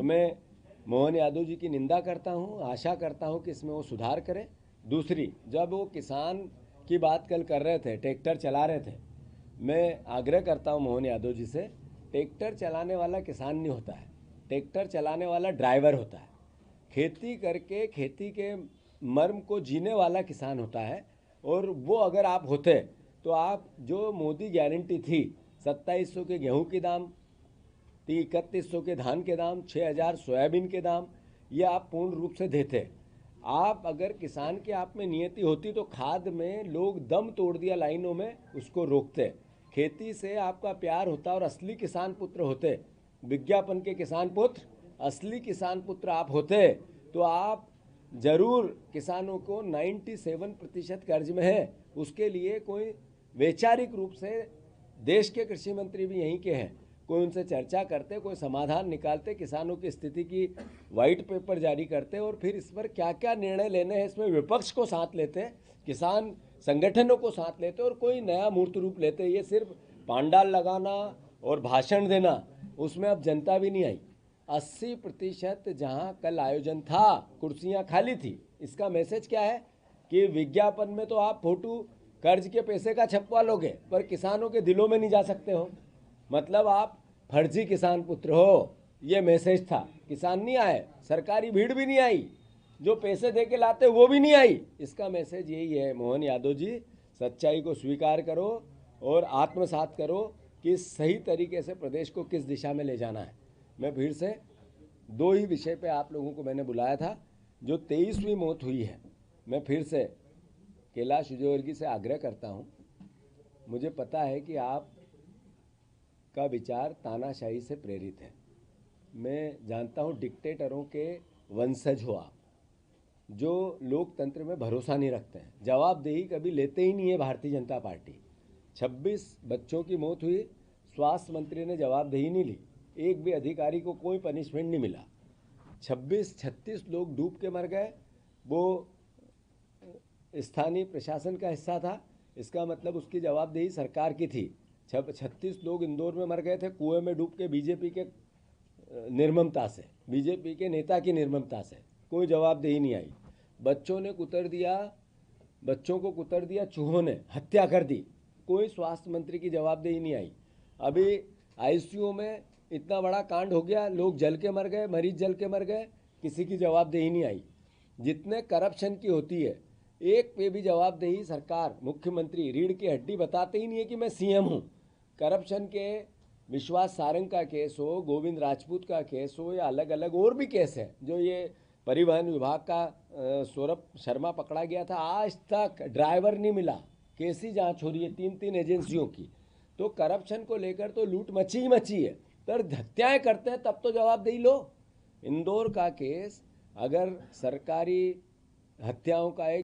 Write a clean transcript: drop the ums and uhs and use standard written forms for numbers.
मैं मोहन यादव जी की निंदा करता हूं, आशा करता हूं कि इसमें वो सुधार करें। दूसरी, जब वो किसान की बात कल कर रहे थे, ट्रैक्टर चला रहे थे, मैं आग्रह करता हूं मोहन यादव जी से, ट्रैक्टर चलाने वाला किसान नहीं होता है, ट्रैक्टर चलाने वाला ड्राइवर होता है। खेती करके खेती के मर्म को जीने वाला किसान होता है। और वो अगर आप होते तो आप जो मोदी गारंटी थी, 2700 के गेहूं के दाम, 3100 के धान के दाम, 6000 सोयाबीन के दाम, ये आप पूर्ण रूप से देते। आप अगर किसान के आप में नियति होती तो खाद में लोग दम तोड़ दिया लाइनों में, उसको रोकते। खेती से आपका प्यार होता और असली किसान पुत्र होते, विज्ञापन के किसान पुत्र, असली किसान पुत्र आप होते तो आप जरूर किसानों को 97% कर्ज में है, उसके लिए कोई वैचारिक रूप से देश के कृषि मंत्री भी यहीं के हैं, कोई उनसे चर्चा करते, कोई समाधान निकालते, किसानों की स्थिति की वाइट पेपर जारी करते और फिर इस पर क्या क्या निर्णय लेने हैं इसमें विपक्ष को साथ लेते, किसान संगठनों को साथ लेते और कोई नया मूर्त रूप लेते। ये सिर्फ पांडाल लगाना और भाषण देना, उसमें अब जनता भी नहीं आई। 80% जहां कल आयोजन था कुर्सियां खाली थी। इसका मैसेज क्या है कि विज्ञापन में तो आप फोटो कर्ज के पैसे का छपवा लोगे पर किसानों के दिलों में नहीं जा सकते हो, मतलब आप फर्जी किसान पुत्र हो, ये मैसेज था। किसान नहीं आए, सरकारी भीड़ भी नहीं आई, जो पैसे दे के लाते वो भी नहीं आई। इसका मैसेज यही है, मोहन यादव जी, सच्चाई को स्वीकार करो और आत्मसात करो कि सही तरीके से प्रदेश को किस दिशा में ले जाना है। मैं फिर से 2 ही विषय पे आप लोगों को मैंने बुलाया था, जो 23वीं मौत हुई है। मैं फिर से कैलाश विजयवर्गीय से आग्रह करता हूँ, मुझे पता है कि आप का विचार तानाशाही से प्रेरित है। मैं जानता हूँ डिक्टेटरों के वंशज हो आप, जो लोकतंत्र में भरोसा नहीं रखते हैं, जवाबदेही कभी लेते ही नहीं है भारतीय जनता पार्टी। 26 बच्चों की मौत हुई, स्वास्थ्य मंत्री ने जवाबदेही नहीं ली, एक भी अधिकारी को कोई पनिशमेंट नहीं मिला। 36 लोग डूब के मर गए, वो स्थानीय प्रशासन का हिस्सा था, इसका मतलब उसकी जवाबदेही सरकार की थी। 36 लोग इंदौर में मर गए थे कुएं में डूब के, बीजेपी के निर्ममता से, बीजेपी के नेता की निर्ममता से, कोई जवाबदेही नहीं आई। बच्चों को कुतर दिया चूहों ने, हत्या कर दी, कोई स्वास्थ्य मंत्री की जवाबदेही नहीं आई। अभी आईसीयू में इतना बड़ा कांड हो गया, लोग जल के मर गए, मरीज जल के मर गए, किसी की जवाबदेही नहीं आई। जितने करप्शन की होती है, एक पे भी जवाबदेही सरकार, मुख्यमंत्री रीढ़ की हड्डी बताते ही नहीं है कि मैं सीएम हूँ। करप्शन के विश्वास सारंग का केस हो, गोविंद राजपूत का केस हो, या अलग अलग और भी केस हैं, जो ये परिवहन विभाग का सौरभ शर्मा पकड़ा गया था, आज तक ड्राइवर नहीं मिला, कैसी जांच हो रही है 3 एजेंसियों की। तो करप्शन को लेकर तो लूट मची ही मची है, पर हत्याएं करते हैं तब तो जवाबदेही लो। इंदौर का केस अगर सरकारी हत्याओं का एक